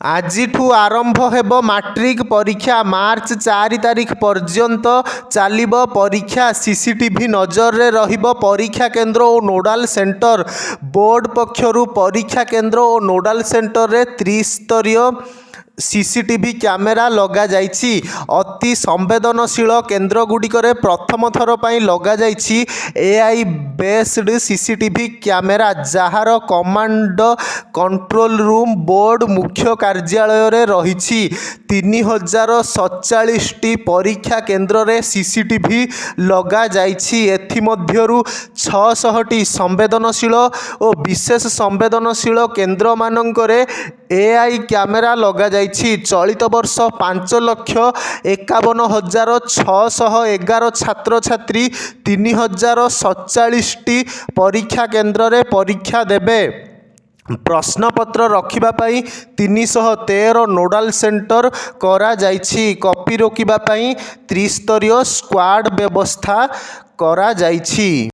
ଆଜିଠୁ ଆରମ୍ଭ ହେବ ମାଟ୍ରିକ ପରୀକ୍ଷା। ମାର୍ଚ୍ଚ 4 ତାରିଖ ପର୍ଯ୍ୟନ୍ତ ଚାଲିବ ପରୀକ୍ଷା। ସିସିଟିଭି ନଜରରେ ରହିବ ପରୀକ୍ଷା କେନ୍ଦ୍ର ଓ ନୋଡାଲ ସେଣ୍ଟର। ବୋର୍ଡ ପକ୍ଷରୁ ପରୀକ୍ଷା କେନ୍ଦ୍ର ଓ ନୋଡାଲ ସେଣ୍ଟରରେ ତ୍ରିସ୍ତରୀୟ ସିସିଟିଭି କ୍ୟାମେରା ଲଗାଯାଇଛି। ଅତି ସମ୍ବେଦନଶୀଳ କେନ୍ଦ୍ରଗୁଡ଼ିକରେ ପ୍ରଥମ ଥର ପାଇଁ ଲଗାଯାଇଛି ଏଆଇ ବେସ୍ଡ ସିସିଟିଭି କ୍ୟାମେରା, ଯାହାର କମାଣ୍ଡ କଣ୍ଟ୍ରୋଲ ରୁମ୍ ବୋର୍ଡ ମୁଖ୍ୟ କାର୍ଯ୍ୟାଳୟରେ ରହିଛି। 3047ଟି ପରୀକ୍ଷା କେନ୍ଦ୍ରରେ ସିସିଟିଭି ଲଗାଯାଇଛି। ଏଥିମଧ୍ୟରୁ 600ଟି ସମ୍ବେଦନଶୀଳ ଓ ବିଶେଷ ସମ୍ବେଦନଶୀଳ କେନ୍ଦ୍ରମାନଙ୍କରେ ଏଆଇ କ୍ୟାମେରା ଲଗାଯାଇଛି। ଚଳିତ ବର୍ଷ 5,51,611 ଛାତ୍ରଛାତ୍ରୀ 3047ଟି ପରୀକ୍ଷା କେନ୍ଦ୍ରରେ ପରୀକ୍ଷା ଦେବେ। ପ୍ରଶ୍ନପତ୍ର ରଖିବା ପାଇଁ 313 ନୋଡାଲ ସେଣ୍ଟର କରାଯାଇଛି। କପି ରୋକିବା ପାଇଁ ତ୍ରିସ୍ତରୀୟ ସ୍କ୍ୱାଡ୍ ବ୍ୟବସ୍ଥା କରାଯାଇଛି।